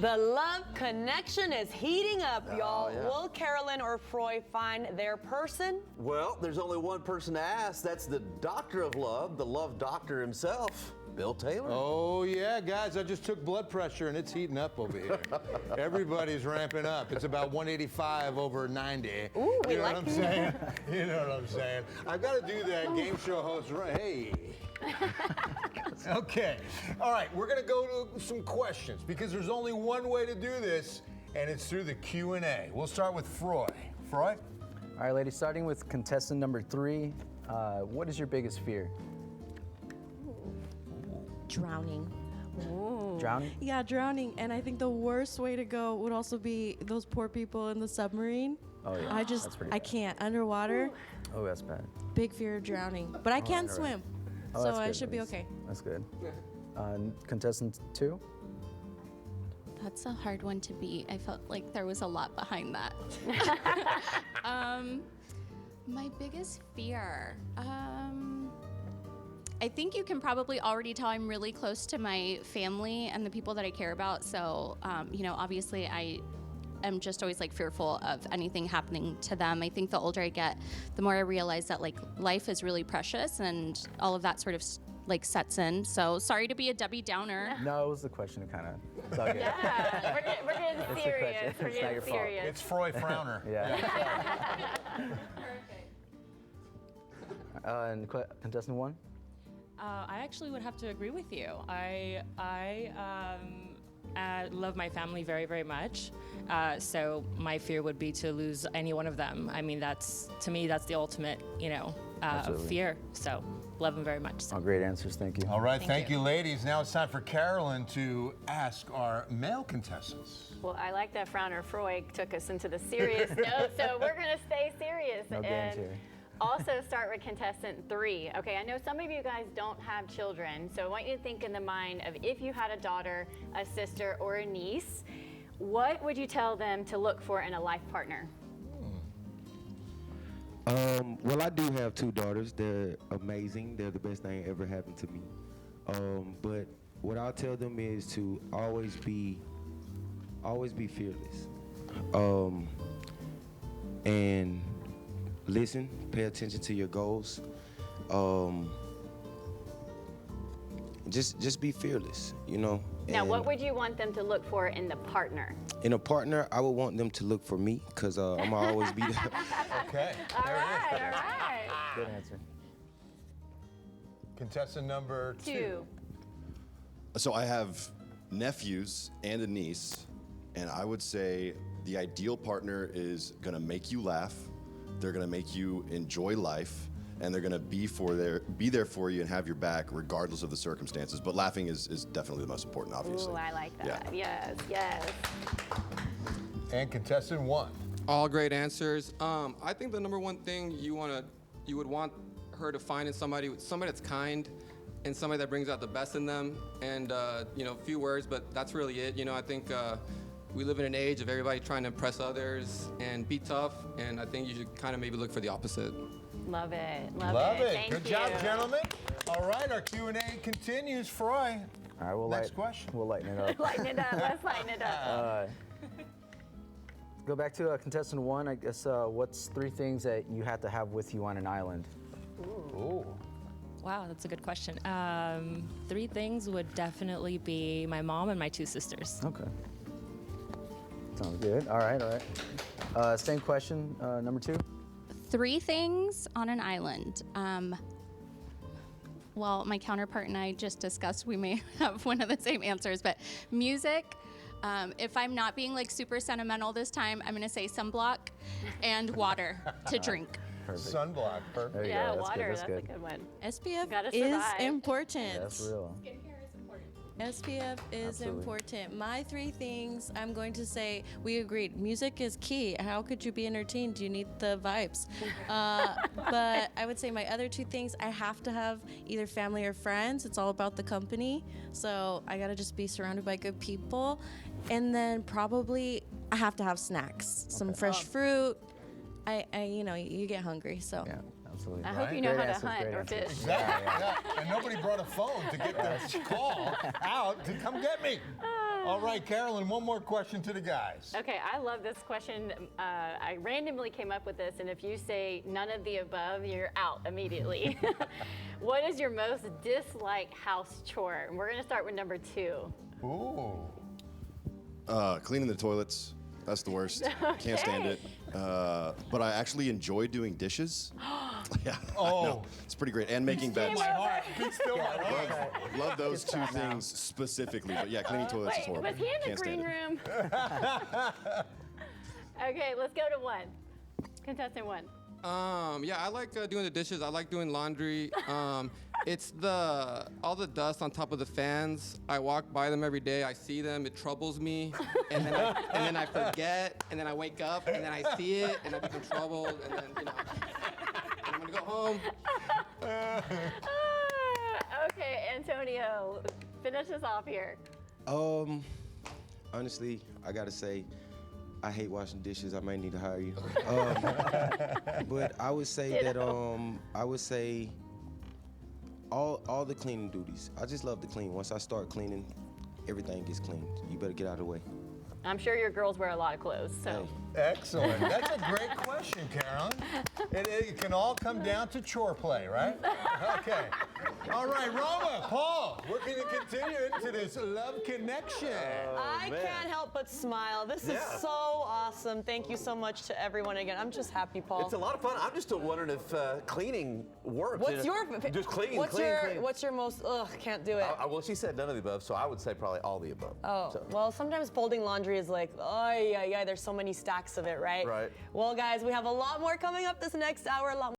The love connection is heating up, y'all. Yeah. Will Carolyn or Froy find their person? Well, there's only one person to ask. That's the doctor of love, the love doctor himself, Bill Taylor. Oh, yeah, guys, I just took blood pressure, and it's heating up over here. Everybody's ramping up. It's about 185 over 90. Ooh, we you know like what I'm saying? You know what I'm saying? I've got to do that game show host. Hey. Okay. All right, we're going to go to some questions because there's only one way to do this, and it's through the Q&A. We'll start with Froy. Froy? All right, ladies, starting with contestant number 3. What is your biggest fear? Drowning. Ooh. Drowning? Yeah, drowning. And I think the worst way to go would also be those poor people in the submarine. Oh, yeah. That's pretty I bad. can't. Underwater, Oh, that's bad. big fear of drowning. But I can all right. swim. Oh, So that's I good, should be at least. okay. That's good. Contestant 2? That's a hard one to beat. I felt like there was a lot behind that. My biggest fear. I think you can probably already tell I'm really close to my family and the people that I care about. So, obviously I am just always like fearful of anything happening to them. I think the older I get, the more I realize that like life is really precious and all of that sort of like sets in. So sorry to be a Debbie Downer. No, it was the question to kind of dug it. Yeah, we're getting It's a serious. question. We're It's not getting your fault. serious. It's Froy Frowner. Yeah. And contestant 1? I actually would have to agree with you. I love my family very, very much. So my fear would be to lose any one of them. I mean, to me, that's the ultimate, Absolutely. fear. So love them very much. So. Oh, great answers. Thank you. All right, thank you. you, ladies. Now it's time for Carolyn to ask our male contestants. Well, I like that Frowner Froy took us into the serious note, so we're going to stay serious. No games here. Also start with contestant 3. Okay, I know some of you guys don't have children, so I want you to think in the mind of if you had a daughter, a sister, or a niece, what would you tell them to look for in a life partner? Well, I do have 2 daughters. They're amazing. They're the best thing ever happened to me. But what I'll tell them is to always be fearless. And listen, pay attention to your goals. Just be fearless, Now, And what would you want them to look for in the partner? in a partner, I would want them to look for me because I'm always be there. Okay, All there right, it is. all right. Good answer. Contestant number 2. 2. So I have nephews and a niece, and I would say the ideal partner is gonna make you laugh, they're gonna make you enjoy life, and they're gonna be there for you and have your back regardless of the circumstances. But laughing is definitely the most important, obviously. Ooh, I like that. Yeah. Yes, yes. And contestant 1. All great answers. I think the number one thing you would want her to find in somebody that's kind and somebody that brings out the best in them. And a few words, but that's really it. I think we live in an age of everybody trying to impress others and be tough. And I think you should kind of maybe look for the opposite. Love it. Love Love it. Thank Good you. job, gentlemen. All right, our Q&A continues. Froy, All right, next question. We'll lighten it up. Lighten it up. Let's lighten it up. Go back to contestant 1. I guess what's 3 things that you had to have with you on an island? Ooh. Wow, that's a good question. 3 things would definitely be my mom and my 2 sisters. Okay. Sounds good. All right, all right. Same question, number 2. 3 things on an island. Well, my counterpart and I just discussed we may have one of the same answers, but music. If I'm not being like super sentimental this time, I'm gonna say sunblock and water to drink. Perfect. Sunblock, perfect. There you Yeah, go. That's water. Good. That's a good one. SPF Gotta is survive. important. Yeah, that's real. SPF is Absolutely. important. My 3 things, I'm going to say, we agreed. Music is key. How could you be entertained? You need the vibes. But I would say my other 2 things, I have to have either family or friends. It's all about the company. So I got to just be surrounded by good people. And then probably I have to have snacks, some fresh fruit. You get hungry, so. Yeah, absolutely. I hope you know Great how answers, to hunt great or answers. fish. Exactly. Yeah. And nobody brought a phone to get the call out to come get me. All right, Carolyn, one more question to the guys. Okay, I love this question. I randomly came up with this, and if you say none of the above, you're out immediately. What is your most disliked house chore? And we're going to start with number 2. Ooh. Cleaning the toilets. That's the worst. Can't stand it. But I actually enjoy doing dishes. Yeah. Oh. I know. It's pretty great. And making beds. My heart. Beat still my heart. Love those two things specifically. But yeah, cleaning toilets is Wait, horrible. was he in the Can't green stand it. room? Okay, let's go to 1. Contestant 1. Yeah, I like doing the dishes. I like doing laundry. It's all the dust on top of the fans. I walk by them every day. I see them. It troubles me, and then I forget, and then I wake up, and then I see it, and I become troubled, and then and I'm gonna go home. Okay, Antonio, finish us off here. Honestly, I gotta say, I hate washing dishes. I might need to hire you. But I would say that all the cleaning duties. I just love to clean. Once I start cleaning, everything gets cleaned. You better get out of the way. I'm sure your girls wear a lot of clothes, so. Excellent. That's a great question, Carolyn. It can all come down to chore play, right? Okay. All right, Roma, Paul, we're going to continue into this love connection. I can't help but smile. This is so awesome. Thank you so much to everyone again. I'm just happy, Paul. It's a lot of fun. I'm just still wondering if cleaning works. What's your just clean? What's your most can't do it? Well, she said none of the above, so I would say probably all the above. Oh, So- well, sometimes folding laundry is like, oh, yeah, there's so many stacks of it, right? Right. Well, guys, we have a lot more coming up this next hour, a lot